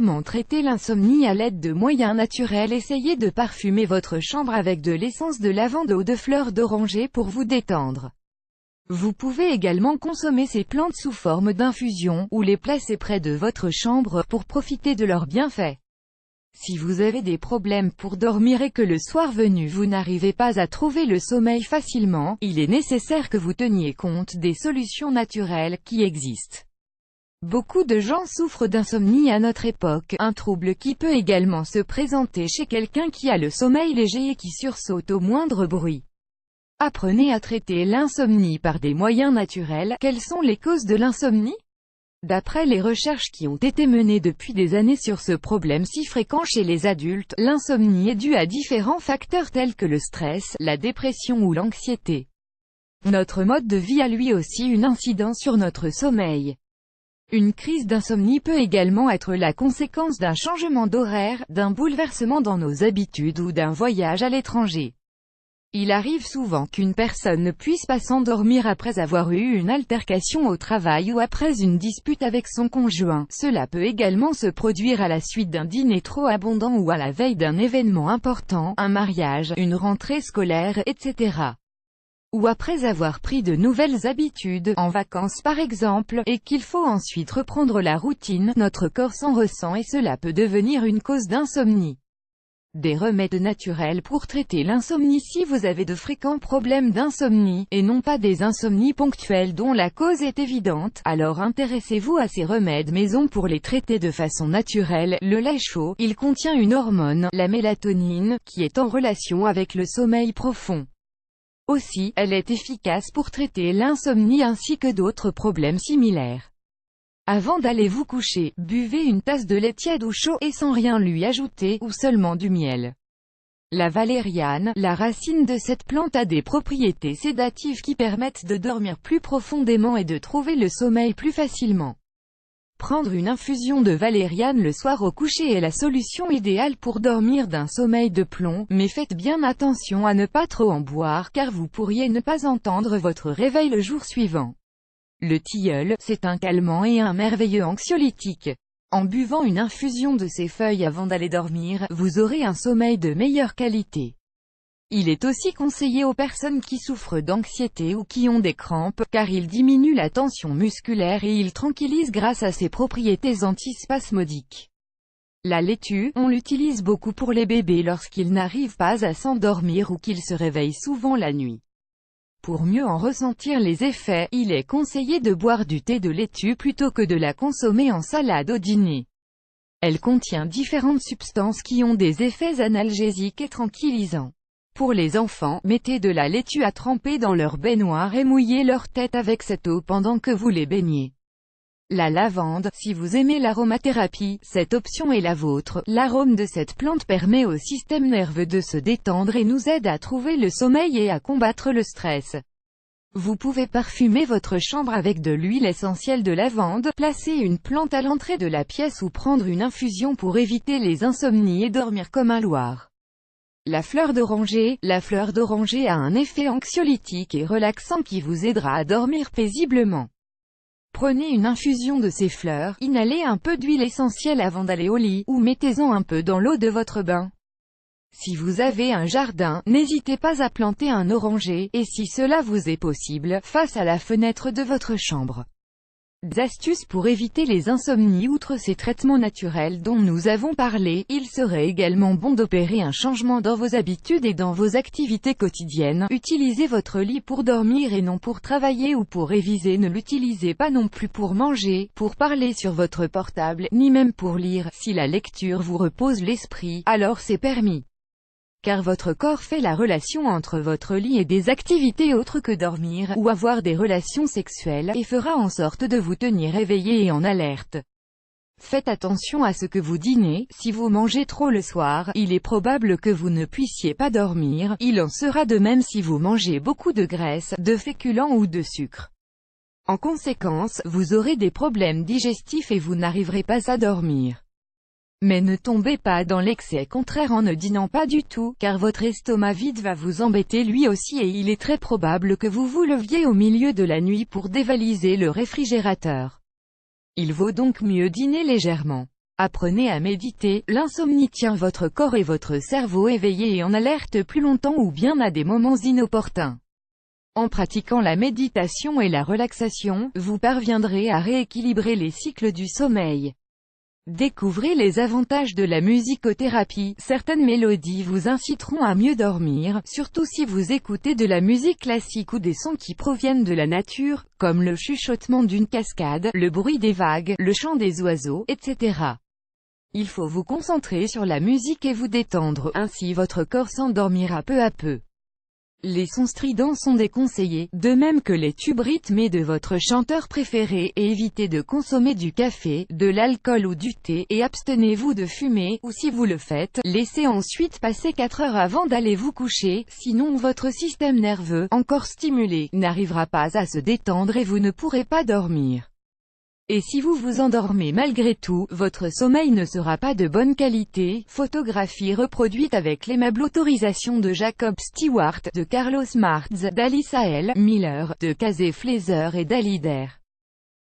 Comment traiter l'insomnie à l'aide de moyens naturels? Essayez de parfumer votre chambre avec de l'essence de lavande ou de fleurs d'oranger pour vous détendre. Vous pouvez également consommer ces plantes sous forme d'infusion, ou les placer près de votre chambre pour profiter de leurs bienfaits. Si vous avez des problèmes pour dormir et que le soir venu vous n'arrivez pas à trouver le sommeil facilement, il est nécessaire que vous teniez compte des solutions naturelles qui existent. Beaucoup de gens souffrent d'insomnie à notre époque, un trouble qui peut également se présenter chez quelqu'un qui a le sommeil léger et qui sursaute au moindre bruit. Apprenez à traiter l'insomnie par des moyens naturels. Quelles sont les causes de l'insomnie? D'après les recherches qui ont été menées depuis des années sur ce problème si fréquent chez les adultes, l'insomnie est due à différents facteurs tels que le stress, la dépression ou l'anxiété. Notre mode de vie a lui aussi une incidence sur notre sommeil. Une crise d'insomnie peut également être la conséquence d'un changement d'horaire, d'un bouleversement dans nos habitudes ou d'un voyage à l'étranger. Il arrive souvent qu'une personne ne puisse pas s'endormir après avoir eu une altercation au travail ou après une dispute avec son conjoint. Cela peut également se produire à la suite d'un dîner trop abondant ou à la veille d'un événement important, un mariage, une rentrée scolaire, etc. Ou après avoir pris de nouvelles habitudes, en vacances par exemple, et qu'il faut ensuite reprendre la routine, notre corps s'en ressent et cela peut devenir une cause d'insomnie. Des remèdes naturels pour traiter l'insomnie. Si vous avez de fréquents problèmes d'insomnie, et non pas des insomnies ponctuelles dont la cause est évidente, alors intéressez-vous à ces remèdes maison pour les traiter de façon naturelle. Le lait chaud, il contient une hormone, la mélatonine, qui est en relation avec le sommeil profond. Aussi, elle est efficace pour traiter l'insomnie ainsi que d'autres problèmes similaires. Avant d'aller vous coucher, buvez une tasse de lait tiède ou chaud et sans rien lui ajouter, ou seulement du miel. La valériane, la racine de cette plante a des propriétés sédatives qui permettent de dormir plus profondément et de trouver le sommeil plus facilement. Prendre une infusion de valériane le soir au coucher est la solution idéale pour dormir d'un sommeil de plomb, mais faites bien attention à ne pas trop en boire car vous pourriez ne pas entendre votre réveil le jour suivant. Le tilleul, c'est un calmant et un merveilleux anxiolytique. En buvant une infusion de ces feuilles avant d'aller dormir, vous aurez un sommeil de meilleure qualité. Il est aussi conseillé aux personnes qui souffrent d'anxiété ou qui ont des crampes, car il diminue la tension musculaire et il tranquillise grâce à ses propriétés antispasmodiques. La laitue, on l'utilise beaucoup pour les bébés lorsqu'ils n'arrivent pas à s'endormir ou qu'ils se réveillent souvent la nuit. Pour mieux en ressentir les effets, il est conseillé de boire du thé de laitue plutôt que de la consommer en salade au dîner. Elle contient différentes substances qui ont des effets analgésiques et tranquillisants. Pour les enfants, mettez de la laitue à tremper dans leur baignoire et mouillez leur tête avec cette eau pendant que vous les baignez. La lavande, si vous aimez l'aromathérapie, cette option est la vôtre. L'arôme de cette plante permet au système nerveux de se détendre et nous aide à trouver le sommeil et à combattre le stress. Vous pouvez parfumer votre chambre avec de l'huile essentielle de lavande, placer une plante à l'entrée de la pièce ou prendre une infusion pour éviter les insomnies et dormir comme un loir. La fleur d'oranger. La fleur d'oranger a un effet anxiolytique et relaxant qui vous aidera à dormir paisiblement. Prenez une infusion de ces fleurs, inhalez un peu d'huile essentielle avant d'aller au lit, ou mettez-en un peu dans l'eau de votre bain. Si vous avez un jardin, n'hésitez pas à planter un oranger, et si cela vous est possible, face à la fenêtre de votre chambre. Des astuces pour éviter les insomnies. Outre ces traitements naturels dont nous avons parlé, il serait également bon d'opérer un changement dans vos habitudes et dans vos activités quotidiennes. Utilisez votre lit pour dormir et non pour travailler ou pour réviser. Ne l'utilisez pas non plus pour manger, pour parler sur votre portable, ni même pour lire. Si la lecture vous repose l'esprit, alors c'est permis. Car votre corps fait la relation entre votre lit et des activités autres que dormir, ou avoir des relations sexuelles, et fera en sorte de vous tenir éveillé et en alerte. Faites attention à ce que vous dînez. Si vous mangez trop le soir, il est probable que vous ne puissiez pas dormir. Il en sera de même si vous mangez beaucoup de graisse, de féculents ou de sucre. En conséquence, vous aurez des problèmes digestifs et vous n'arriverez pas à dormir. Mais ne tombez pas dans l'excès contraire en ne dînant pas du tout, car votre estomac vide va vous embêter lui aussi et il est très probable que vous vous leviez au milieu de la nuit pour dévaliser le réfrigérateur. Il vaut donc mieux dîner légèrement. Apprenez à méditer, l'insomnie tient votre corps et votre cerveau éveillés et en alerte plus longtemps ou bien à des moments inopportuns. En pratiquant la méditation et la relaxation, vous parviendrez à rééquilibrer les cycles du sommeil. Découvrez les avantages de la musicothérapie. Certaines mélodies vous inciteront à mieux dormir, surtout si vous écoutez de la musique classique ou des sons qui proviennent de la nature, comme le chuchotement d'une cascade, le bruit des vagues, le chant des oiseaux, etc. Il faut vous concentrer sur la musique et vous détendre, ainsi votre corps s'endormira peu à peu. Les sons stridents sont déconseillés, de même que les tubes rythmés de votre chanteur préféré, et évitez de consommer du café, de l'alcool ou du thé, et abstenez-vous de fumer, ou si vous le faites, laissez ensuite passer 4 heures avant d'aller vous coucher, sinon votre système nerveux, encore stimulé, n'arrivera pas à se détendre et vous ne pourrez pas dormir. Et si vous vous endormez malgré tout, votre sommeil ne sera pas de bonne qualité. Photographie reproduite avec l'aimable autorisation de Jacob Stewart, de Carlos Martz, d'Alice A.L. Miller, de Casey Fleischer et d'Alider.